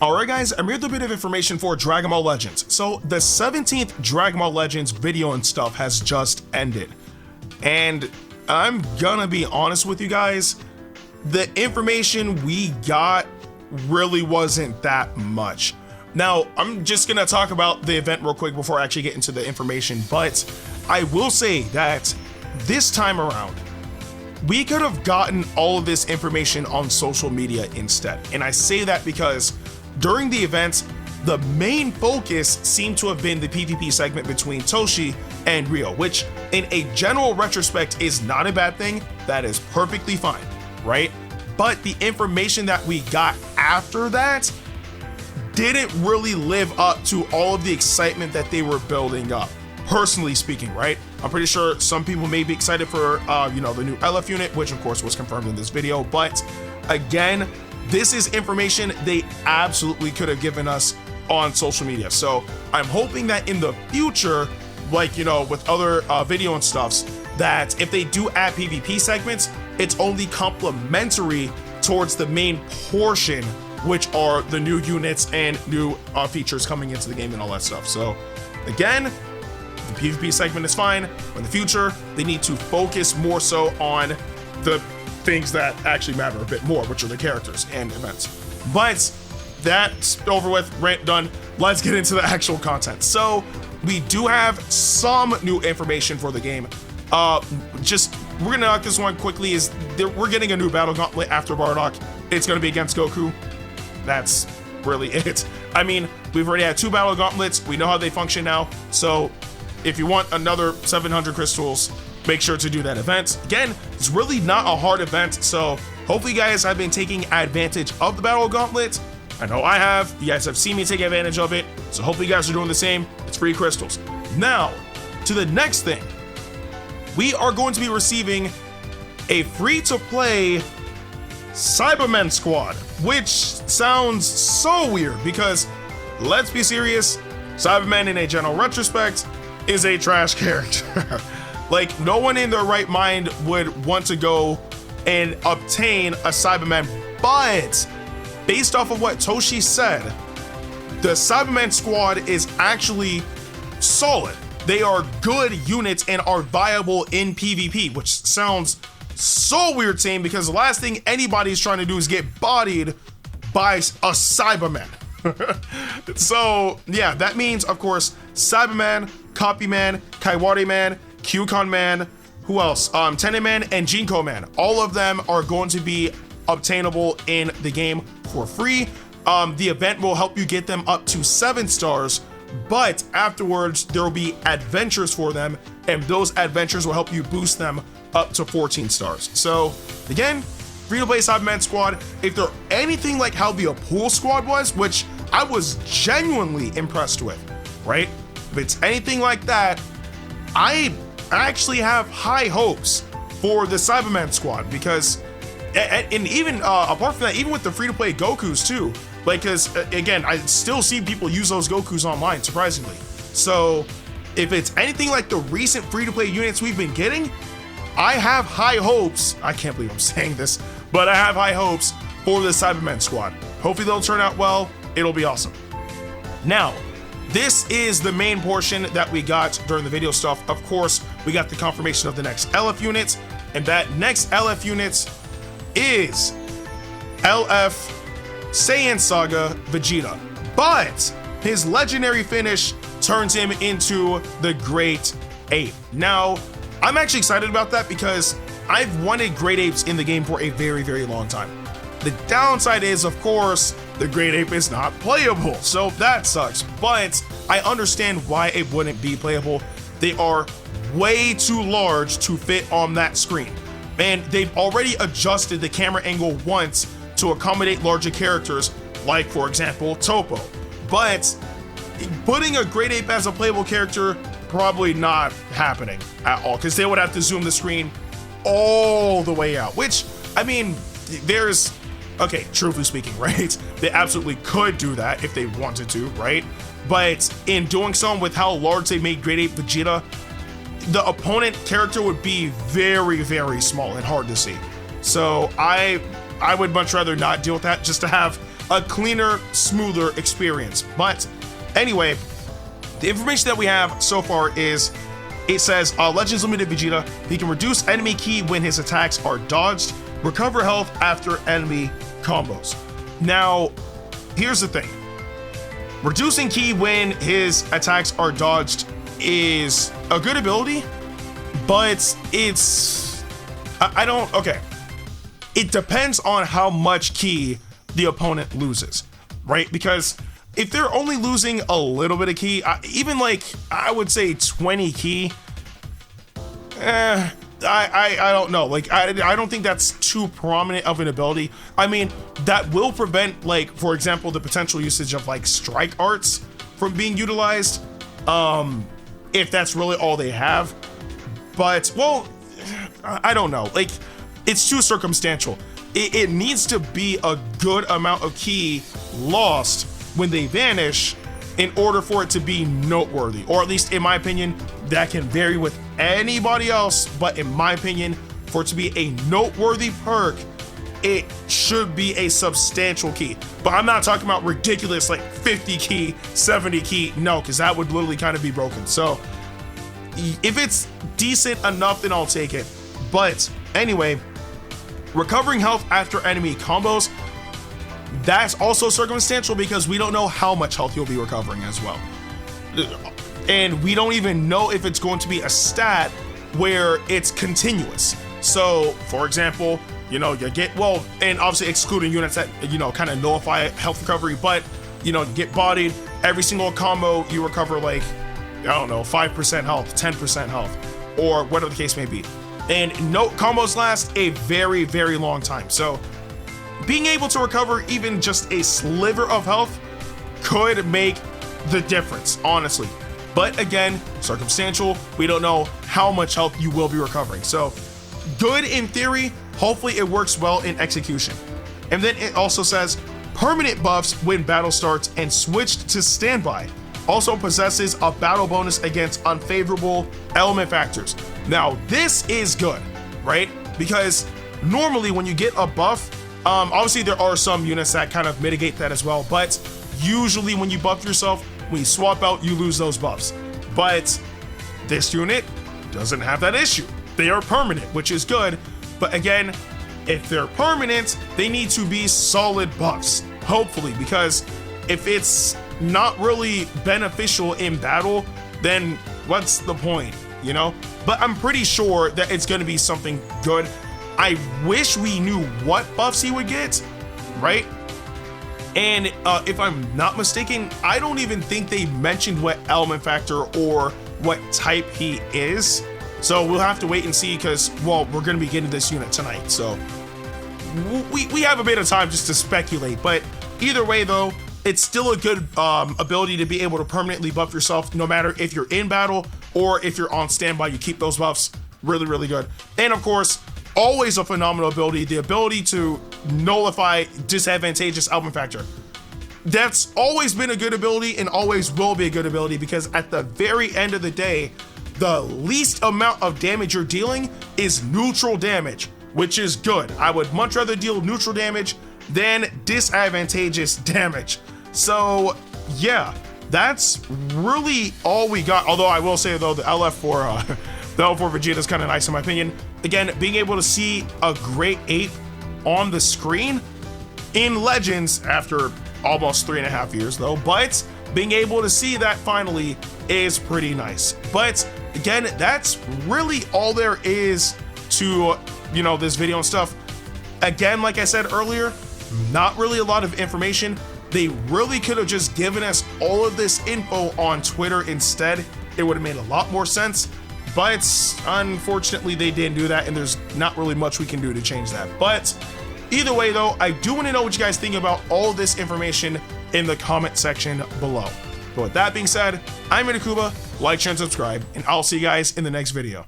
Alright guys, I'm here with a bit of information for Dragon Ball Legends. So the 17th Dragon Ball Legends video and stuff has just ended. And I'm gonna be honest with you guys, the information we got really wasn't that much. Now, I'm just gonna talk about the event real quick before I actually get into the information, but I will say that this time around, we could have gotten all of this information on social media instead. And I say that because during the event, the main focus seemed to have been the PvP segment between Toshi and Rio, which in a general retrospect is not a bad thing. That is perfectly fine, right? But the information that we got after that didn't really live up to all of the excitement that they were building up, personally speaking, right? I'm pretty sure some people may be excited for, the new LF unit, which of course was confirmed in this video. But again, this is information they absolutely could have given us on social media. So I'm hoping that in the future, like, with other video and stuffs, that if they do add PvP segments, it's only complementary towards the main portion, which are the new units and new features coming into the game and all that stuff. So again, the PvP segment is fine. In the future, they need to focus more so on the things that actually matter a bit more, which are the characters and events. But that's over with, rant done. Let's get into the actual content. So we do have some new information for the game. We're gonna knock this one quickly. We're getting a new battle gauntlet after Bardock. It's gonna be against Goku. That's really it. I mean, we've already had 2 battle gauntlets. We know how they function now. So if you want another 700 crystals, make sure to do that event. Again, it's really not a hard event, so hopefully you guys have been taking advantage of the battle gauntlet. I know I have. You guys have seen me take advantage of it, so hopefully you guys are doing the same. It's free crystals. Now, to the next thing. We are going to be receiving a free-to-play Saibaman squad, which sounds so weird because, let's be serious, Saibaman in a general retrospect is a trash character. Like, no one in their right mind would want to go and obtain a Saibaman, but based off of what Toshi said, the Saibaman squad is actually solid. They are good units and are viable in PvP, which sounds so weird saying because the last thing anybody's trying to do is get bodied by a Saibaman. So yeah, that means of course Saibaman, Copy Man, Kaiwari Man, Kyukon Man, who else? Tenet Man and Jinko Man. All of them are going to be obtainable in the game for free. The event will help you get them up to 7 stars, but afterwards there will be adventures for them, and those adventures will help you boost them up to 14 stars. So again, free-to-play Saibaman squad. If they're anything like how the Pool squad was, which I was genuinely impressed with, right? If it's anything like that, I actually have high hopes for the Saibaman squad because, and even apart from that, even with the free-to-play Gokus too, like, because again, I still see people use those Gokus online, surprisingly. So if it's anything like the recent free-to-play units we've been getting, I have high hopes. I can't believe I'm saying this, but I have high hopes for the Saibaman squad. Hopefully they'll turn out well. It'll be awesome. Now, this is the main portion that we got during the video stuff. Of course, we got the confirmation of the next LF unit, and that next LF unit is LF Saiyan Saga Vegeta. But his legendary finish turns him into the Great Ape. Now, I'm actually excited about that because I've wanted Great Apes in the game for a very, very long time. The downside is, of course, the Great Ape is not playable, so that sucks. But I understand why it wouldn't be playable. They are way too large to fit on that screen. And they've already adjusted the camera angle once to accommodate larger characters, like, for example, Topo. But putting a Great Ape as a playable character, probably not happening at all, because they would have to zoom the screen all the way out, which, I mean, okay, truthfully speaking, right? They absolutely could do that if they wanted to, right? But in doing so, with how large they made Great Ape Vegeta, the opponent character would be very, very small and hard to see. So I would much rather not deal with that, just to have a cleaner, smoother experience. But anyway, the information that we have so far is, it says, Legends Limited Vegeta, he can reduce enemy ki when his attacks are dodged, recover health after enemy combos. Now, here's the thing. Reducing ki when his attacks are dodged is a good ability, but it's, okay. It depends on how much ki the opponent loses, right? Because if they're only losing a little bit of ki, even like, I would say 20 ki, I don't know. Like, I don't think that's too prominent of an ability. I mean, that will prevent, like, for example, the potential usage of like strike arts from being utilized, if that's really all they have. But, well, I don't know. Like, it's too circumstantial. It needs to be a good amount of ki lost when they vanish in order for it to be noteworthy, or at least in my opinion. That can vary with anybody else, but in my opinion, for it to be a noteworthy perk, it should be a substantial ki. But I'm not talking about ridiculous like 50 ki, 70 ki, no, because that would literally kind of be broken. So if it's decent enough, then I'll take it. But anyway, recovering health after enemy combos, that's also circumstantial because we don't know how much health you'll be recovering as well. And we don't even know if it's going to be a stat where it's continuous. So, for example, you know, you get, well, and obviously excluding units that, you know, kind of nullify health recovery, but, you know, you get bodied, every single combo you recover like, I don't know, 5% health, 10% health, or whatever the case may be. And no combos last a very, very long time. So being able to recover even just a sliver of health could make the difference, honestly. But again, circumstantial, we don't know how much health you will be recovering. So good in theory, hopefully it works well in execution. And then it also says permanent buffs when battle starts and switched to standby. Also possesses a battle bonus against unfavorable element factors. Now this is good, right? Because normally when you get a buff, obviously there are some units that kind of mitigate that as well, but usually when you buff yourself, when you swap out, you lose those buffs. But this unit doesn't have that issue. They are permanent, which is good. But again, if they're permanent, they need to be solid buffs, hopefully, because if it's not really beneficial in battle, then what's the point, you know? But I'm pretty sure that it's going to be something good. I wish we knew what buffs he would get, right? And if I'm not mistaken, I don't even think they mentioned what element factor or what type he is. So we'll have to wait and see because, well, we're going to be getting this unit tonight. So we have a bit of time just to speculate. But either way, though, it's still a good ability to be able to permanently buff yourself no matter if you're in battle or if you're on standby. You keep those buffs really, really good. And of course, always a phenomenal ability, the ability to nullify disadvantageous element factor. That's always been a good ability and always will be a good ability because at the very end of the day, the least amount of damage you're dealing is neutral damage, which is good. I would much rather deal neutral damage than disadvantageous damage. So yeah, that's really all we got. Although I will say though, the LF for Vegeta is kind of nice in my opinion. Again, being able to see a great ape on the screen in Legends after almost 3.5 years though, but being able to see that finally is pretty nice. But again, that's really all there is to, you know, this video and stuff. Again, like I said earlier, not really a lot of information. They really could have just given us all of this info on Twitter instead. It would have made a lot more sense. But unfortunately, they didn't do that, and there's not really much we can do to change that. But either way, though, I do want to know what you guys think about all this information in the comment section below. But with that being said, I'm Ndukauba, like, share, and subscribe, and I'll see you guys in the next video.